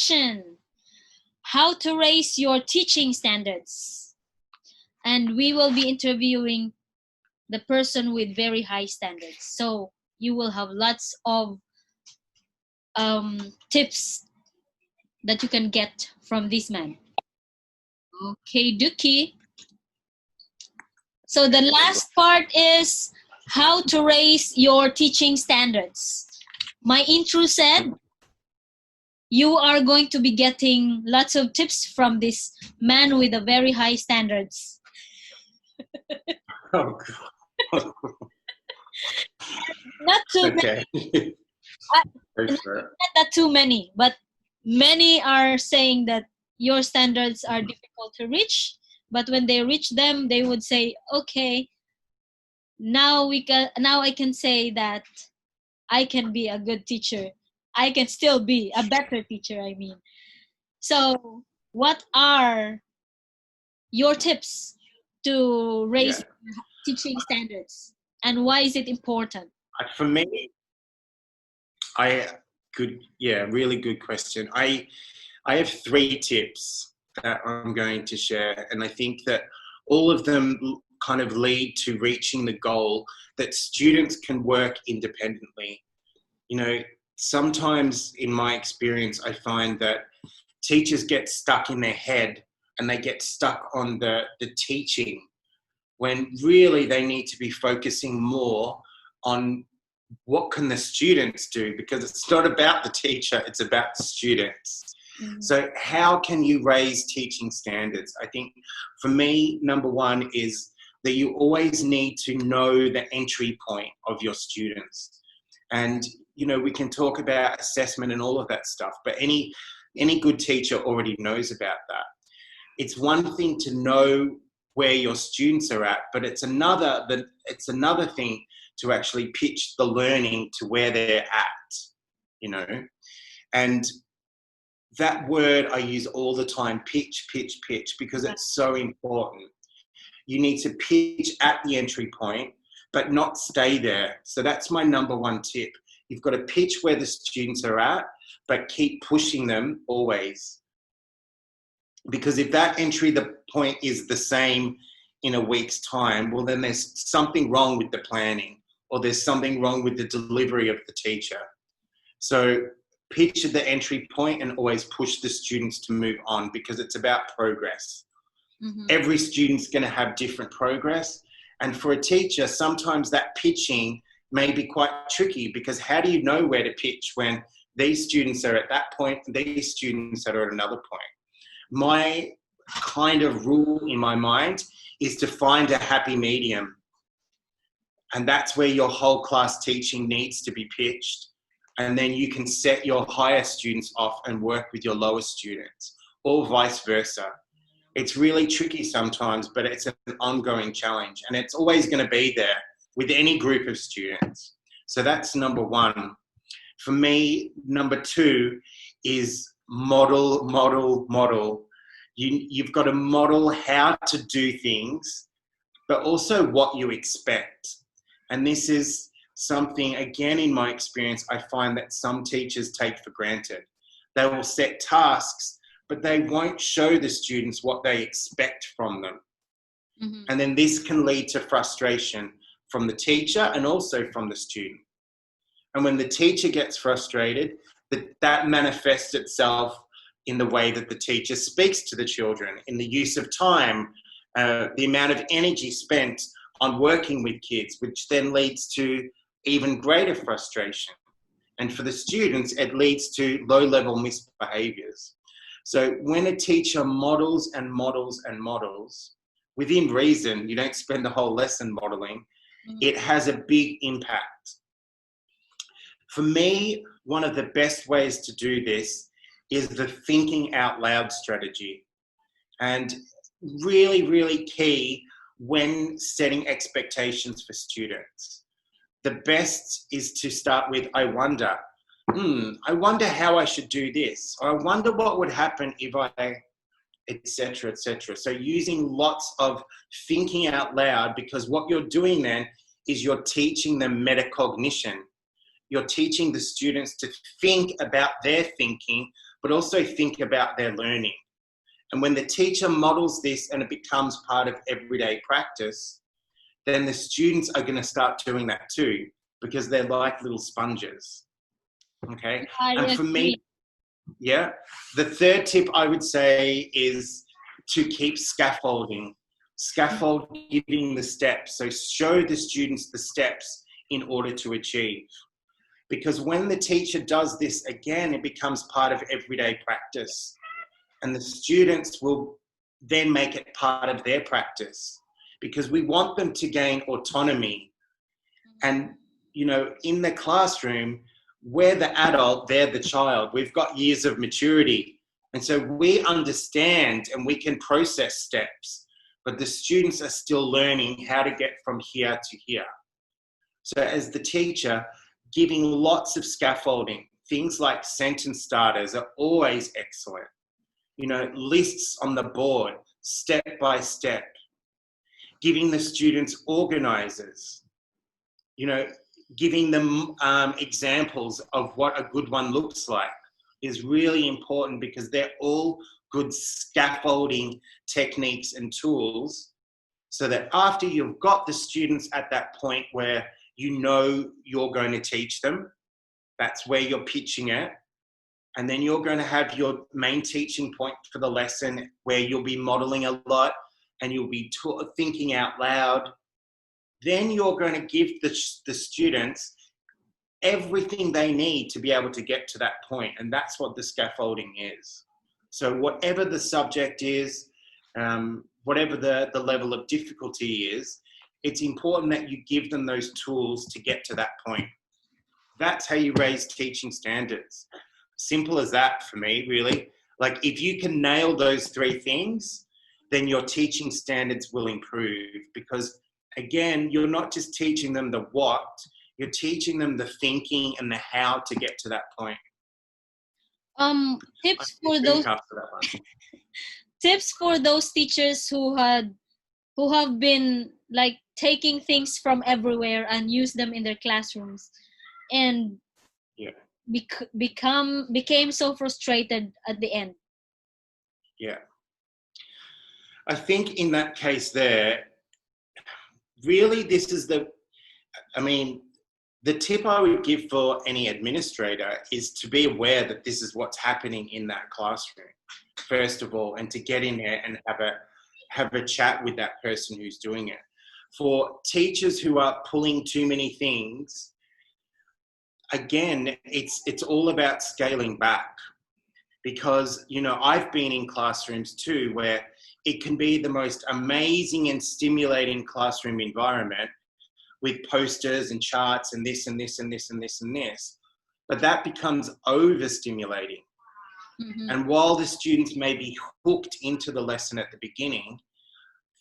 session, how to raise your teaching standards. And we will be interviewing the person with very high standards. So you will have lots of tips that you can get from this man. Okay, Dookie. So the last part is how to raise your teaching standards. My intro said you are going to be getting lots of tips from this man with a very high standards. Oh, God. Not too many. Not too many, but many are saying that your standards are difficult to reach. But when they reach them, they would say, "Okay, now I can say that I can be a good teacher. I can still be a better teacher." I mean, so what are your tips to raise teaching standards, and why is it important? For me, really good question. I have 3 tips that I'm going to share, and I think that all of them kind of lead to reaching the goal that students can work independently. You know, sometimes in my experience, I find that teachers get stuck in their head and they get stuck on the teaching, when really they need to be focusing more on what can the students do, because it's not about the teacher, it's about the students. Mm-hmm. So how can you raise teaching standards? I think for me, number 1 is that you always need to know the entry point of your students. And, you know, we can talk about assessment and all of that stuff, but any good teacher already knows about that. It's one thing to know where your students are at, but it's another thing to actually pitch the learning to where they're at, you know. And that word I use all the time, pitch, because it's so important. You need to pitch at the entry point, but not stay there. So that's my number 1 tip. You've got to pitch where the students are at, but keep pushing them always. Because if that the point is the same in a week's time, well, then there's something wrong with the planning, or there's something wrong with the delivery of the teacher. So pitch at the entry point and always push the students to move on, because it's about progress. Mm-hmm. Every student's going to have different progress. And for a teacher, sometimes that pitching may be quite tricky, because how do you know where to pitch when these students are at that point and these students are at another point? My kind of rule in my mind is to find a happy medium. And that's where your whole class teaching needs to be pitched. And then you can set your higher students off and work with your lower students, or vice versa. It's really tricky sometimes, but it's an ongoing challenge. And it's always going to be there with any group of students. So that's number 1. For me, number 2 is model. You've got to model how to do things, but also what you expect. And this is something, again, in my experience, I find that some teachers take for granted. They will set tasks, but they won't show the students what they expect from them. Mm-hmm. And then this can lead to frustration from the teacher and also from the student. And when the teacher gets frustrated, that manifests itself in the way that the teacher speaks to the children, in the use of time, the amount of energy spent on working with kids, which then leads to even greater frustration. And for the students, it leads to low-level misbehaviours. So when a teacher models and models and models, within reason, you don't spend the whole lesson modelling, it has a big impact. For me, one of the best ways to do this is the thinking out loud strategy. And really, really key when setting expectations for students. The best is to start with, I wonder how I should do this. Or I wonder what would happen if I, etc., etc. So using lots of thinking out loud, because what you're doing then is you're teaching them metacognition. You're teaching the students to think about their thinking but also think about their learning. And when the teacher models this and it becomes part of everyday practice, then the students are going to start doing that too, because they're like little sponges. Okay. I And for me, agree. yeah, the third tip I would say is to keep scaffolding. Scaffold giving the steps. So show the students the steps in order to achieve. Because when the teacher does this again, it becomes part of everyday practice. And the students will then make it part of their practice. Because we want them to gain autonomy. And, you know, in the classroom, we're the adult, they're the child. We've got years of maturity. And so we understand and we can process steps, but the students are still learning how to get from here to here. So as the teacher, giving lots of scaffolding, things like sentence starters are always excellent. You know, lists on the board, step by step. Giving the students organizers, you know, giving them examples of what a good one looks like is really important, because they're all good scaffolding techniques and tools, so that after you've got the students at that point where you know you're going to teach them, that's where you're pitching it. And then you're going to have your main teaching point for the lesson where you'll be modeling a lot and you'll be thinking out loud. Then you're going to give the students everything they need to be able to get to that point. And that's what the scaffolding is. So whatever the subject is, whatever the level of difficulty is, it's important that you give them those tools to get to that point. That's how you raise teaching standards. Simple as that for me, really. Like, if you can nail those three things, then your teaching standards will improve, because again, you're not just teaching them the what, you're teaching them the thinking and the how to get to that point. Tips for those tips for those teachers who have been like taking things from everywhere and use them in their classrooms, and became so frustrated at the end. Yeah. I think in that case there, really this is the tip I would give for any administrator is to be aware that this is what's happening in that classroom, first of all, and to get in there and have a chat with that person who's doing it. For teachers who are pulling too many things, again, it's all about scaling back, because, you know, I've been in classrooms too where it can be the most amazing and stimulating classroom environment with posters and charts and this and this and this and this and this, but that becomes overstimulating. Mm-hmm. And while the students may be hooked into the lesson at the beginning,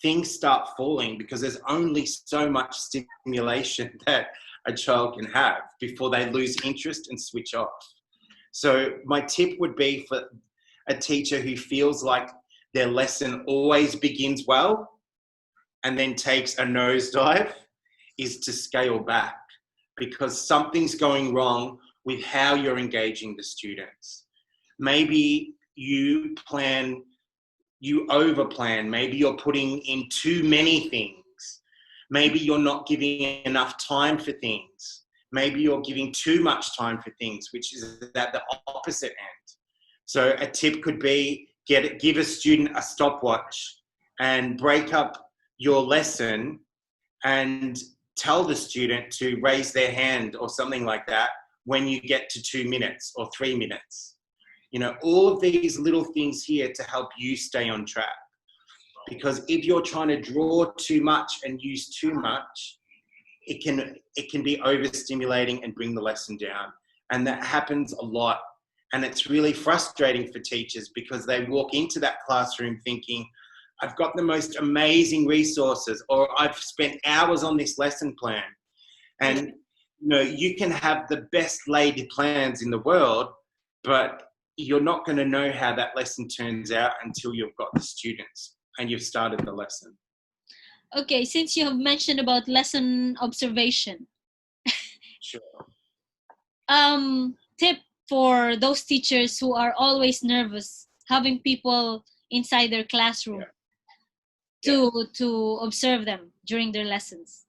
things start falling because there's only so much stimulation that a child can have before they lose interest and switch off. So my tip would be for a teacher who feels like their lesson always begins well and then takes a nosedive is to scale back, because something's going wrong with how you're engaging the students. Maybe you overplan, maybe you're putting in too many things, maybe you're not giving enough time for things, maybe you're giving too much time for things, which is at the opposite end. So a tip could be give a student a stopwatch and break up your lesson and tell the student to raise their hand or something like that when you get to 2 minutes or 3 minutes. You know, all of these little things here to help you stay on track. Because if you're trying to draw too much and use too much, it can be overstimulating and bring the lesson down. And that happens a lot. And it's really frustrating for teachers, because they walk into that classroom thinking, I've got the most amazing resources, or I've spent hours on this lesson plan. And, you know, you can have the best laid plans in the world, but you're not going to know how that lesson turns out until you've got the students and you've started the lesson. Okay, since you have mentioned about lesson observation. Sure. for those teachers who are always nervous having people inside their classroom to observe them during their lessons?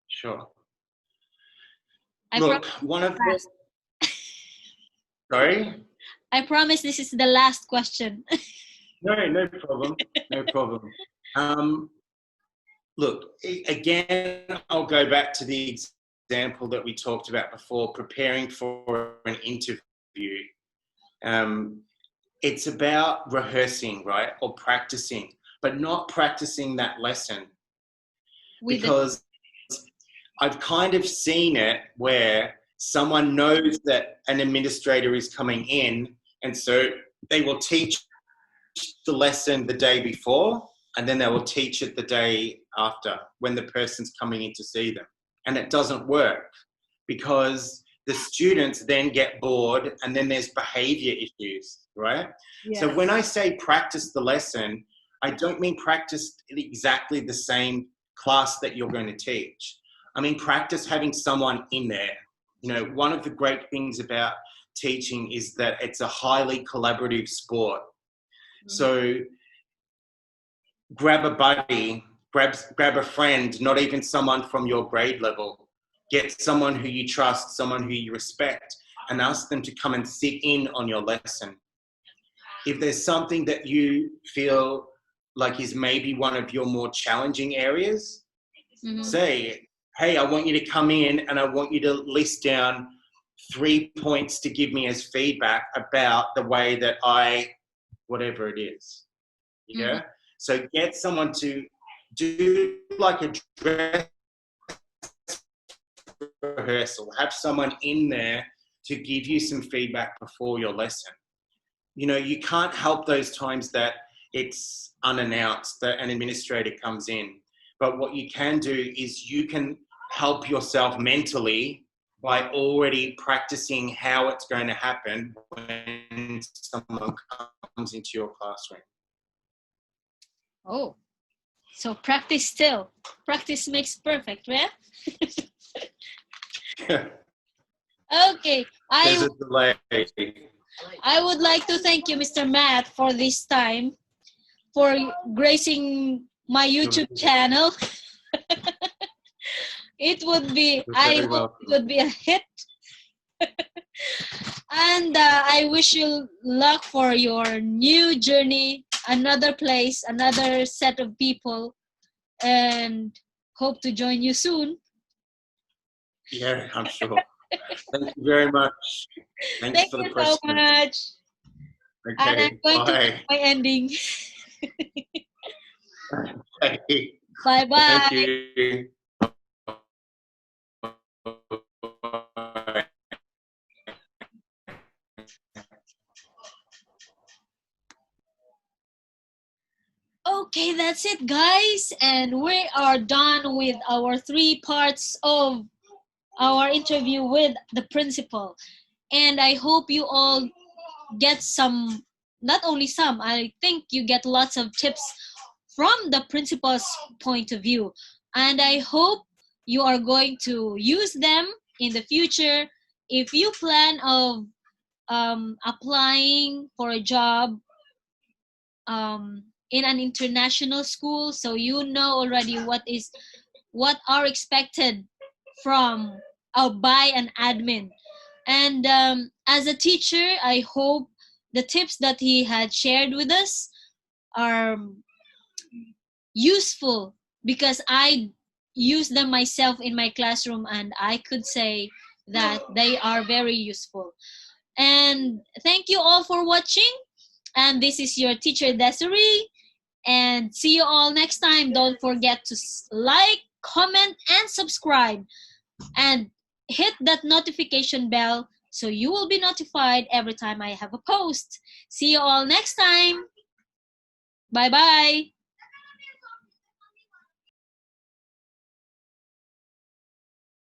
Sure. I Look, one of the... Sorry? I promise this is the last question. No problem. No problem. Look, again, I'll go back to the example that we talked about before, preparing for an interview. It's about rehearsing, right? Or practicing, but not practicing that lesson. Because I've kind of seen it where someone knows that an administrator is coming in, and so they will teach the lesson the day before, and then they will teach it the day after when the person's coming in to see them. And it doesn't work because the students then get bored, and then there's behavior issues, right? Yes. So when I say practice the lesson, I don't mean practice exactly the same class that you're going to teach. I mean, practice having someone in there. You know, one of the great things about teaching is that it's a highly collaborative sport. Mm-hmm. So grab a buddy, grab a friend, not even someone from your grade level. Get someone who you trust, someone who you respect, and ask them to come and sit in on your lesson. If there's something that you feel like is maybe one of your more challenging areas, say, hey, I want you to come in and I want you to list down 3 points to give me as feedback about the way that I, whatever it is. Yeah. So get someone to do like a dress rehearsal, have someone in there to give you some feedback before your lesson. You know, you can't help those times that it's unannounced, that an administrator comes in. But what you can do is you can help yourself mentally by already practicing how it's going to happen when someone comes into your classroom. Oh, so practice still. Practice makes perfect, right? Okay. There's a delay. I would like to thank you, Mr. Matt, for this time, for gracing my YouTube channel. It would be, I hope it would be a hit. And I wish you luck for your new journey, another place, another set of people, and hope to join you soon. Yeah, I'm sure. Thank you very much. Thanks for the question. Thank you so much. Okay, and I'm going to do my ending. Okay. Bye-bye. Thank you. Okay, that's it, guys. And we are done with our 3 parts of our interview with the principal. And I hope you all get some, not only some, I think you get lots of tips from the principal's point of view. And I hope you are going to use them in the future. If you plan of applying for a job in an international school, so you know already what are expected from by an admin. And as a teacher, I hope the tips that he had shared with us are useful, because I use them myself in my classroom, and I could say that they are very useful. And thank you all for watching. And this is your teacher Desiree. And see you all next time. Don't forget to like, comment, and subscribe. And hit that notification bell so you will be notified every time I have a post. See you all next time. Bye-bye.